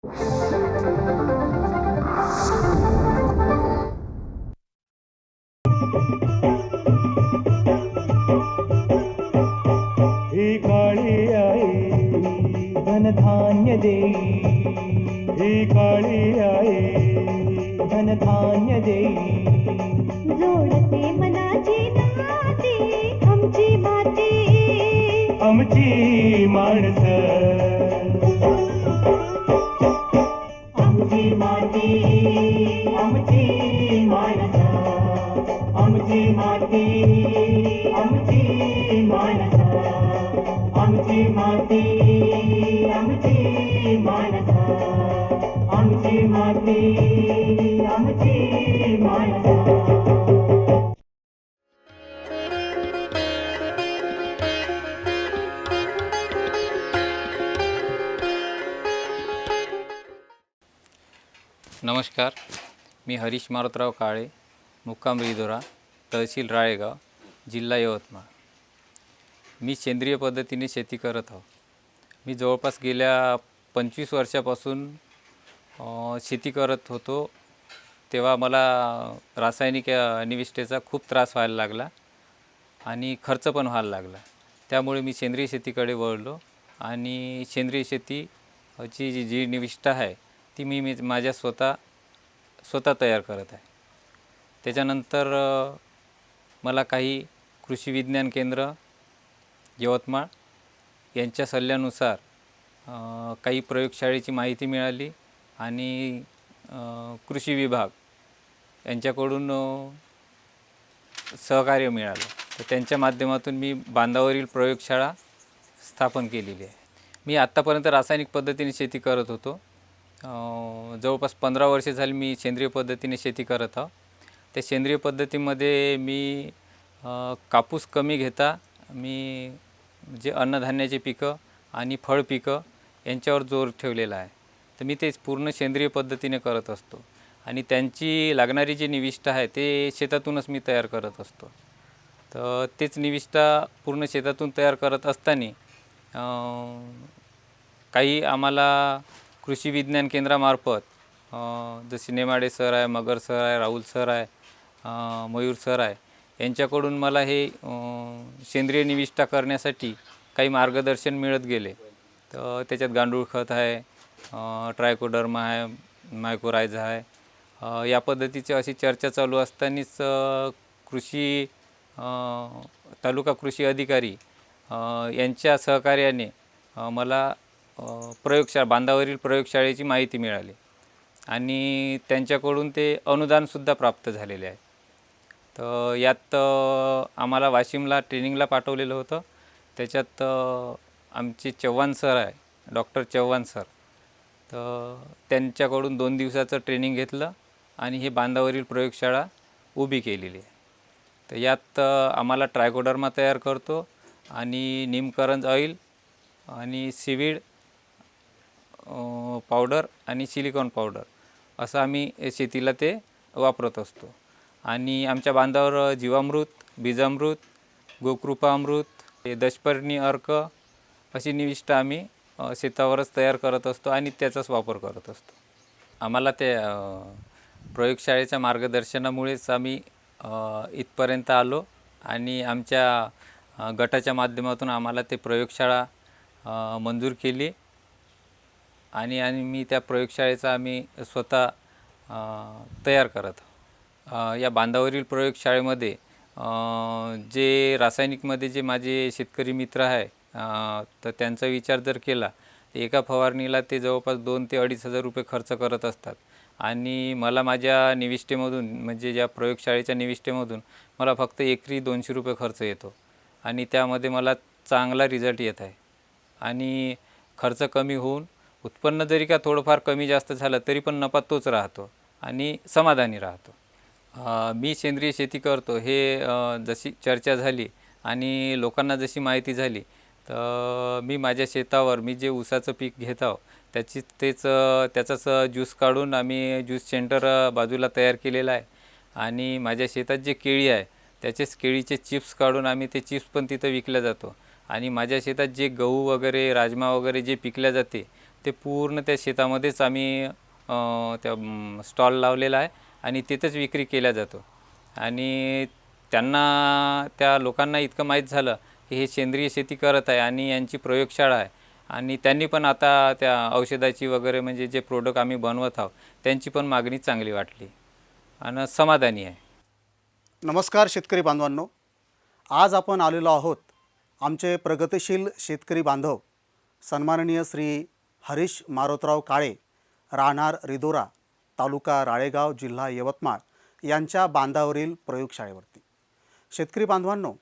ही काळी आई धनधान्य देई, ही काळी आई धनधान्य देई. जोडते मनाची नाती आमची माती, आमची माणसं, आमची माती, आमची माणसं, आमची माती, आमची माणसं, आमची माती, आमची माणसं, आमची माती, आमची माणसं. नमस्कार, मी हरीश मारुतराव काळे, मुक्काम रिधोरा, तहसील राळेगाव, जिल्हा यवतमाळ. मी सेंद्रिय पद्धतीने शेती करत आहो. मी जवळपास गेल्या 25 वर्षापासून शेती करत होतो. तेव्हा मला रासायनिक निविष्ठेचा खूप त्रास व्हायला लागला आणि खर्च पण व्हायला लागला. त्यामुळे मी सेंद्रिय शेतीकडे वळलो आणि सेंद्रिय शेतीची जी निविष्ठा आहे ती मी माझ्या स्वतः तयार करत आहे. त्याच्यानंतर मला काही कृषी विज्ञान केंद्र यवतमाळ यांच्या सल्ल्यानुसार काही प्रयोगशाळेची माहिती मिळाली आणि कृषी विभाग यांच्याकडून सहकार्य मिळालं. तर त्यांच्या माध्यमातून मी बांधावरील प्रयोगशाळा स्थापन केलेली आहे. मी आत्तापर्यंत रासायनिक पद्धतीने शेती करत होतो. जवळपास 15 वर्षे झाली मी सेंद्रिय पद्धतीने शेती करत आहो. त्या सेंद्रिय पद्धतीमध्ये मी कापूस कमी घेता मी जे अन्नधान्याचे पिकं आणि फळ पिकं यांच्यावर जोर ठेवलेला आहे. तर मी ते पूर्ण सेंद्रिय पद्धतीने करत असतो आणि त्यांची लागणारी जी निविष्ठा आहे ते शेतातूनच मी तयार करत असतो. तर तेच निविष्ठा पूर्ण शेतातून तयार करत असताना काही आम्हाला कृषी विज्ञान केंद्रामार्फत जसे नेमाडे सर आहे, मगर सर आहे, राहुल सर आहे, मयूर सर आहे, यांच्याकडून मला हे सेंद्रिय निविष्ठा करण्यासाठी काही मार्गदर्शन मिळत गेले. तर त्याच्यात गांडूळ खत आहे, ट्रायकोडर्मा आहे, मायकोरायझा आहे. या पद्धतीची अशी चर्चा चालू असतानाच कृषी तालुका कृषी अधिकारी यांच्या सहकार्याने मला बांधावरील प्रयोगशाळेची माहिती मिळाली आणि त्यांच्याकडून ते अनुदानसुद्धा प्राप्त झालेले आहे. तर यात आम्हाला वाशिमला ट्रेनिंगला पाठवलेलं होतं. त्याच्यात आमचे चव्हाण सर आहे, डॉक्टर चव्हाण सर, तर त्यांच्याकडून 2 दिवसाचं ट्रेनिंग घेतलं आणि हे बांधावरील प्रयोगशाळा उभी केलेली आहे. तर यात आम्हाला ट्रायकोडर्मा तयार करतो आणि नीमकरंज ऑइल आणि सीवीड पावडर आणि सिलिकॉन पावडर असं आम्ही शेतीला ते वापरत असतो. आणि आमच्या बांधावर जीवामृत, बीजामृत, गोकृपामृत, दशपर्णी अर्क अशी निविष्ठा आम्ही शेतावरच तयार करत असतो आणि त्याचाच वापर करत असतो. आम्हाला ते प्रयोगशाळेच्या मार्गदर्शनामुळेच आम्ही इथपर्यंत आलो आणि आमच्या गटाच्या माध्यमातून आम्हाला ते प्रयोगशाळा मंजूर केली आणि मी त्या प्रयोगशाळेचा आम्ही स्वतः तयार करत आहोत. या बांधावरील प्रयोगशाळेमध्ये जे रासायनिकमध्ये जे माझे शेतकरी मित्र आहे तर त्यांचा विचार जर केला तर एका फवारणीला ते जवळपास 2,000 ते 2,500 रुपये खर्च करत असतात आणि मला माझ्या निविष्ठेमधून म्हणजे ज्या प्रयोगशाळेच्या निविष्ठेमधून मला फक्त एकरी 200 रुपये खर्च येतो आणि त्यामध्ये मला चांगला रिझल्ट येत आहे आणि खर्च कमी होऊन उत्पन्न जरी का थोडंफार कमी जास्त झालं तरी पण नफा तोच राहतो आणि समाधानी राहतो. मी सेंद्रिय शेती करतो हे जशी चर्चा झाली आणि लोकांना जशी माहिती झाली तर मी माझ्या शेतावर मी जे ऊसाचं पीक घेत आहो त्याचाच ज्यूस काढून आम्ही ज्यूस सेंटर बाजूला तयार केलेलं आहे आणि माझ्या शेतात जे केळी आहे त्याचेच केळीचे चिप्स काढून आम्ही ते चिप्स पण तिथं विकल्या जातो आणि माझ्या शेतात जे गहू वगैरे राजमा वगैरे जे पिकल्या जाते ते पूर्ण त्या शेतामध्येच आम्ही त्या स्टॉल लावलेला आहे आणि तिथेच विक्री केल्या जातो. आणि त्यांना त्या लोकांना इतकं माहीत झालं की हे सेंद्रिय शेती करत आहे आणि यांची प्रयोगशाळा आहे आणि त्यांनी पण आता त्या औषधाची वगैरे म्हणजे जे प्रोडक्ट आम्ही बनवत आहोत त्यांची पण मागणी चांगली वाटली आणि समाधानी आहे. नमस्कार शेतकरी बांधवांनो, आज आपण आलेलो आहोत आमचे प्रगतिशील शेतकरी बांधव सन्माननीय श्री हरीश मारोतराव काळे, राहणार रिधोरा, तालुका राळेगाव, जिल्हा यवतमाळ यांच्या बांधावरील प्रयोगशाळेवरती. शेतकरी बांधवांनो,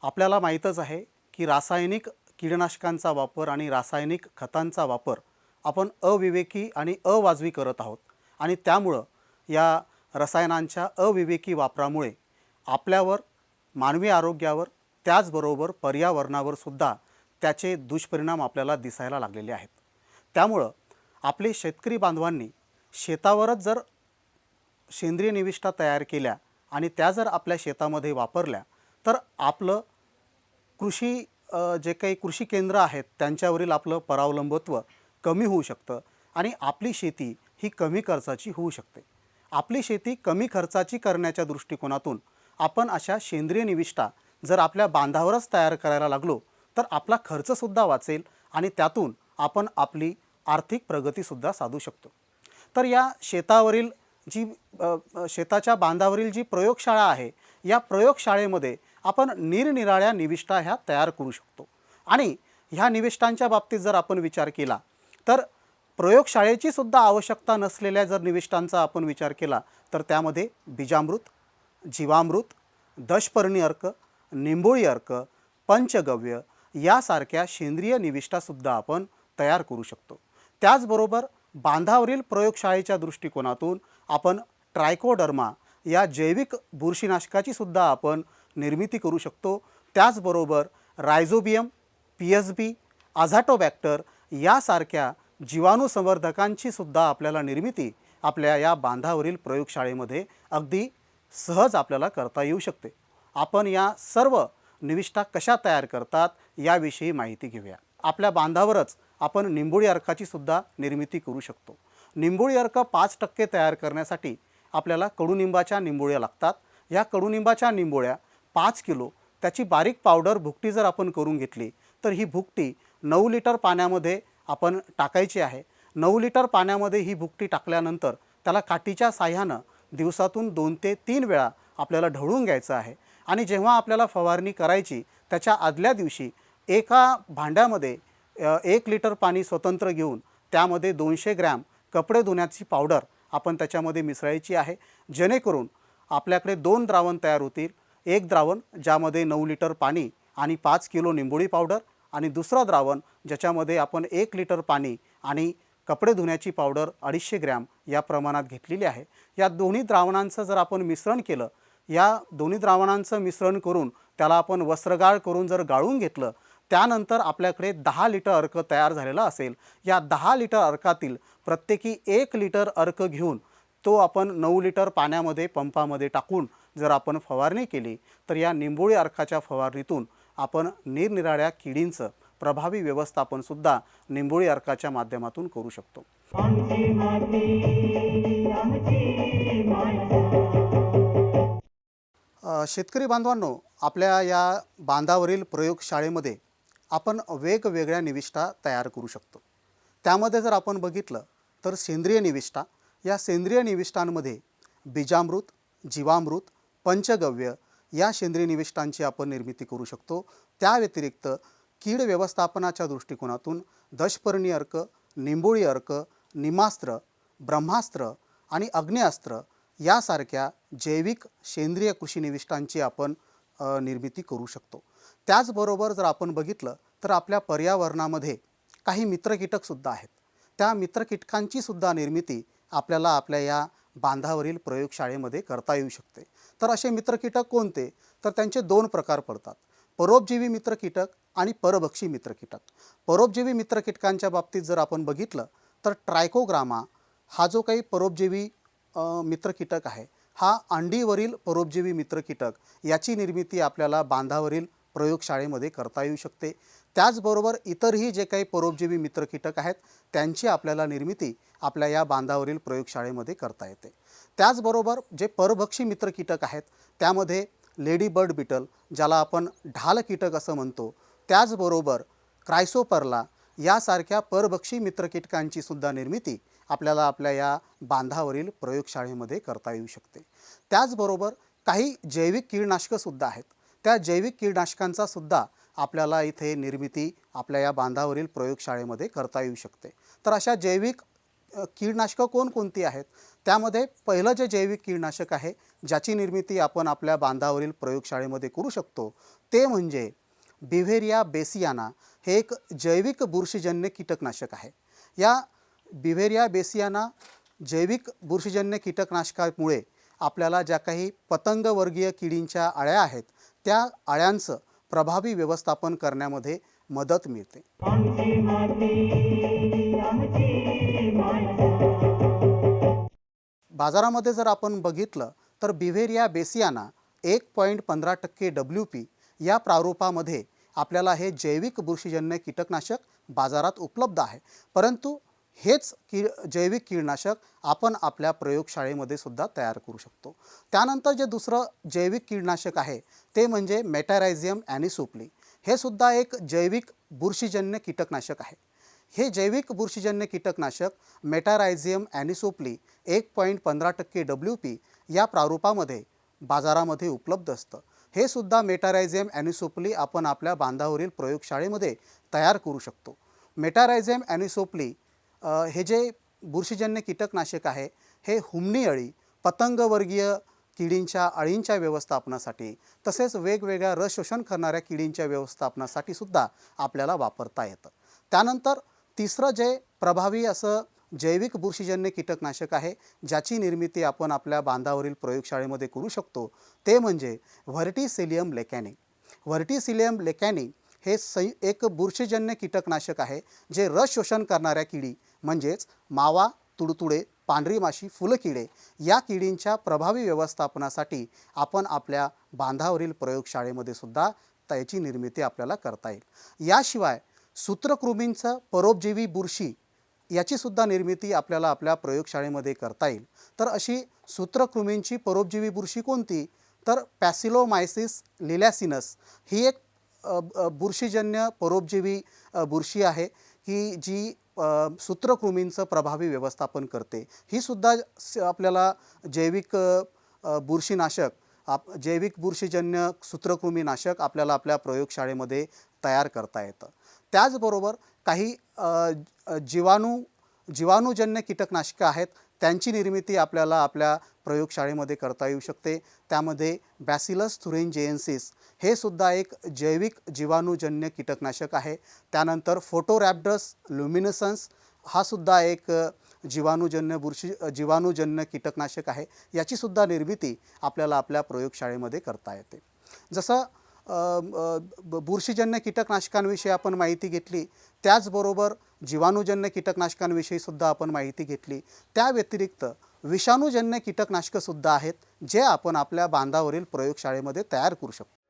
आपल्याला माहीतच आहे की रासायनिक कीटकनाशकांचा वापर आणि रासायनिक खतांचा वापर आपण अविवेकी आणि अवाजवी करत आहोत आणि त्यामुळं या रसायनांच्या अविवेकी वापरामुळे आपल्यावर, मानवी आरोग्यावर, त्याचबरोबर पर्यावरणावर सुद्धा त्याचे दुष्परिणाम आपल्याला दिसायला लागलेले आहेत. त्यामुळं आपले शेतकरी बांधवांनी शेतावरच जर सेंद्रिय निविष्ठा तयार केल्या आणि त्या जर आपल्या शेतामध्ये वापरल्या तर आपलं जे काही कृषी केंद्र आहेत त्यांच्यावरील आपलं परावलंबित्व कमी होऊ शकतं आणि आपली शेती ही कमी खर्चाची होऊ शकते. आपली शेती कमी खर्चाची करण्याच्या दृष्टिकोनातून आपण अशा सेंद्रिय निविष्ठा जर आपल्या बांधावरच तयार करायला लागलो तर आपला खर्चसुद्धा वाचेल आणि त्यातून आपण आपली आर्थिक प्रगतीसुद्धा साधू शकतो. तर या शेतावरील शेताच्या बांधावरील जी प्रयोगशाळा आहे, या प्रयोगशाळेमध्ये आपण निरनिराळ्या निविष्ठा ह्या तयार करू शकतो. आणि ह्या निविष्ठांच्या बाबतीत जर आपण विचार केला तर प्रयोगशाळेची सुद्धा आवश्यकता नसलेल्या जर निविष्ठांचा आपण विचार केला तर त्यामध्ये बीजामृत, जीवामृत, दशपर्णी अर्क, निंबोळी अर्क, पंचगव्य यासारख्या सेंद्रिय निविष्ठासुद्धा आपण तयार करू शकतो. त्याचबरोबर बांधावरील प्रयोगशाळेच्या दृष्टिकोनातून आपण ट्रायकोडर्मा या जैविक बुरशीनाशकाची सुद्धा आपण निर्मिती करू शकतो. त्याचबरोबर रायझोबियम, पीएसबी, अझाटोबॅक्टर यासारख्या जीवाणू संवर्धकांची सुद्धा आपल्याला निर्मिती आपल्या या बांधावरील प्रयोगशाळेमध्ये अगदी सहज आपल्याला करता येऊ शकते. आपण या सर्व निविष्ठा कशा तयार करतात याविषयी माहिती घेऊया. आपल्या बांधावरच आपण निंबोळी अर्काची सुद्धा निर्मिती करू शकतो. निंबोळी अर्क 5% तयार करण्यासाठी आपल्याला कडुनिंबाच्या निंबोळ्या लागतात. या कडुनिंबाच्या निंबोळ्या 5 किलो त्याची बारीक पावडर भुकटी जर आपण करून घेतली तर ही भुकटी 9 लिटर पाण्यामध्ये आपण टाकायची आहे. 9 लिटर पाण्यामध्ये ही भुकटी टाकल्यानंतर त्याला काठीच्या साह्यानं दिवसातून 2 ते 3 वेळा आपल्याला ढवळून घ्यायचं आहे. आणि जेव्हा आपल्याला फवारणी करायची त्याच्या आदल्या दिवशी एका भांड्यामध्ये 1 लिटर पाणी स्वतंत्र घेऊन त्यामध्ये 200 ग्रॅम कपडे धुण्याची पावडर आपण त्याच्यामध्ये मिसळायची आहे, जेणेकरून आपल्याकडे 2 द्रावण तयार होतील. एक द्रावण ज्यामध्ये 9 लिटर पाणी आणि 5 किलो निंबोळी पावडर आणि दुसरं द्रावण ज्याच्यामध्ये आपण 1 लिटर पाणी आणि कपडे धुण्याची पावडर 250 ग्रॅम या प्रमाणात घेतलेली आहे. या दोन्ही द्रावणांचं जर आपण मिश्रण केलं, या दोन्ही द्रावणांचं मिश्रण करून त्याला आपण वस्त्रगाळ करून जर गाळून घेतलं, त्यानंतर आपल्याकडे 10 लिटर अर्क तयार झालेला असेल. या 10 लिटर अर्कातील प्रत्येकी 1 लिटर अर्क घेऊन तो आपण 9 लिटर पाण्यामध्ये पंपामध्ये टाकून जर आपण फवारणी केली तर या निंबोळी अर्काच्या फवारणीतून आपण निरनिराळ्या किडींचं प्रभावी व्यवस्थापनसुद्धा निंबोळी अर्काच्या माध्यमातून करू शकतो. आमची माती आमची माणसं. शेतकरी बांधवांनो, आपल्या या बांधावरील प्रयोगशाळेमध्ये आपण वेगवेगळ्या निविष्ठा तयार करू शकतो. त्यामध्ये जर आपण बघितलं तर सेंद्रिय निविष्ठा, या सेंद्रिय निविष्ठांमध्ये बीजामृत, जीवामृत, पंचगव्य या सेंद्रिय निविष्ठांची आपण निर्मिती करू शकतो. त्या व्यतिरिक्त कीड व्यवस्थापनाच्या दृष्टिकोनातून दशपर्णी अर्क, निंबोळी अर्क, निमास्त्र, ब्रह्मास्त्र आणि अग्न्यास्त्र यासारख्या जैविक सेंद्रिय कृषी निविष्ठांची आपण निर्मिती करू शकतो. त्याचबरोबर जर आपण बघितलं तर आपल्या पर्यावरणामध्ये काही मित्रकीटकसुद्धा आहेत. त्या मित्रकीटकांची सुद्धा निर्मिती आपल्याला आपल्या या बांधावरील प्रयोगशाळेमध्ये करता येऊ शकते. तर असे मित्रकीटक कोणते? तर त्यांचे 2 प्रकार पडतात, परोपजीवी मित्रकीटक आणि परभक्षी मित्रकीटक. परोपजीवी मित्रकीटकांच्या बाबतीत जर आपण बघितलं तर ट्रायकोग्रामा हा जो काही परोपजीवी मित्रकीटक आहे, हा अंडीवरील परोपजीवी मित्रकीटक याची निर्मिती आपल्याला बांधावरील प्रयोगशाळेमध्ये करता येऊ शकते. त्याचबरोबर इतरही जे काही परोपजीवी मित्र कीटक आहेत त्यांची आपल्याला निर्मिती आपल्या या बांधावरील प्रयोगशाळेमध्ये करता येते. त्याचबरोबर जे परभक्षी मित्र कीटक आहेत त्यामध्ये लेडी बर्ड बिटल, ज्याला आपण ढाल कीटक असं म्हणतो, त्याचबरोबर क्रायसोपरला यासारख्या परभक्षी मित्र कीटकांची सुद्धा निर्मिती आपल्याला आपल्या या बांधावरील प्रयोगशाळेमध्ये करता येऊ शकते. त्याचबरोबर काही जैविक कीडनाशकंसुद्धा आहेत. त्या जैविक कीडनाशकांचा सुद्धा आपल्याला इथे निर्मिती आपल्या या बांधावरील प्रयोगशाळेमध्ये करता येऊ शकते. तर अशा जैविक कीडनाशकं कोणकोणती आहेत? त्यामध्ये पहिलं जे जैविक कीडनाशक आहे ज्याची निर्मिती आपण आपल्या बांधावरील प्रयोगशाळेमध्ये करू शकतो ते म्हणजे बिव्हेरिया बेसियाना. हे एक जैविक बुरशीजन्य कीटकनाशक आहे. या बिव्हेरिया बेसियाना जैविक बुरशीजन्य कीटकनाशकामुळे आपल्याला ज्या काही पतंगवर्गीय किडींच्या अळ्या आहेत त्या अळ्यांचं प्रभावी व्यवस्थापन करण्यामध्ये मदत मिळते. आमची माती आमची माणसं. बाजारामध्ये जर आपण बघितलं तर बिव्हेरिया बेसियाना 1.15% WP या प्रारूपामध्ये आपल्याला हे जैविक बुरशीजन्य कीटकनाशक बाजारात उपलब्ध आहे. परंतु हेच जैविक कीडनाशक आपण आपल्या प्रयोगशाळेमध्ये सुद्धा तयार करू शकतो. त्यानंतर जे दुसरं जैविक कीडनाशक आहे ते म्हणजे मेटॅरायझियम ॲनिसोप्ली. हे सुद्धा एक जैविक बुरशीजन्य कीटकनाशक आहे. हे जैविक बुरशीजन्य कीटकनाशक मेटॅरायझियम ॲनिसोप्ली 1.15% WP या प्रारूपामध्ये बाजारामध्ये उपलब्ध असतं. हे सुद्धा मेटॅरायझियम ॲनिसोप्ली आपण आपल्या बांधावरील प्रयोगशाळेमध्ये तयार करू शकतो. मेटॅरायझियम ॲनिसोप्ली हे जे बुरशीजन्य कीटकनाशक आहे हे हुमणी अळी, पतंगवर्गीय किडींच्या अळींच्या व्यवस्थापनासाठी तसेच वेगवेगळ्या रस शोषण करणाऱ्या किडींच्या व्यवस्थापनासाठी सुद्धा आपल्याला वापरता येतं. त्यानंतर तिसरं जे प्रभावी असं जैविक बुरशीजन्य कीटकनाशक आहे ज्याची निर्मिती आपण आपल्या बांधावरील प्रयोगशाळेमध्ये करू शकतो ते म्हणजे व्हर्टीसिलियम लेकॅनी. व्हर्टीसिलियम लेकॅनी हे एक बुरशीजन्य कीटकनाशक आहे जे रस शोषण करणाऱ्या किडी म्हणजेच मावा, तुडतुडे, पांढरी माशी, फुलकिडे या किडींच्या प्रभावी व्यवस्थापनासाठी आपण आपल्या बांधावरील प्रयोगशाळेमध्ये सुद्धा त्याची निर्मिती आपल्याला करता येईल. याशिवाय सूत्रकृमींचं परोपजीवी बुरशी याची सुद्धा निर्मिती आपल्याला आपल्या प्रयोगशाळेमध्ये करता येईल. तर अशी सूत्रकृमींची परोपजीवी बुरशी कोणती? तर पॅसिलोमायसिस लिलॅसिनस ही एक बुरशीजन्य परोपजीवी बुरशी आहे की जी सूत्रकृमींचं प्रभावी व्यवस्थापन करते. ही सुद्धा आपल्याला जैविक बुरशीनाशक जैविक बुरशीजन्य सूत्रकृमीनाशक आपल्याला आपल्या प्रयोगशाळेमध्ये तयार करता येतं. त्याचबरोबर काही जीवाणूजन्य कीटकनाशकं आहेत त्यांची निर्मिती आपल्याला आपल्या प्रयोगशाळेमध्ये करता येऊ शकते. त्यामध्ये बॅसिलस थुरिंजिएन्सिस हे सुद्धा एक जैविक जीवाणूजन्य कीटकनाशक आहे. त्यानंतर फोटोरॅप्टस ल्युमिनसन्स हा सुद्धा एक जीवाणूजन्य कीटकनाशक आहे. याची सुद्धा निर्मिती आपल्याला आपल्या प्रयोगशाळेमध्ये करता येते. जसं बुरशीजन्य कीटकनाशकांविषयी आपण माहिती घेतली, त्याचबरोबर जीवाणूजन्य कीटकनाशकांविषयी सुद्धा आपण माहिती घेतली. त्या व्यतिरिक्त विषाणूजन्य कीटकनाशकंसुद्धा आहेत जे आपण आपल्या बांधावरील प्रयोगशाळेमध्ये तयार करू शकतो.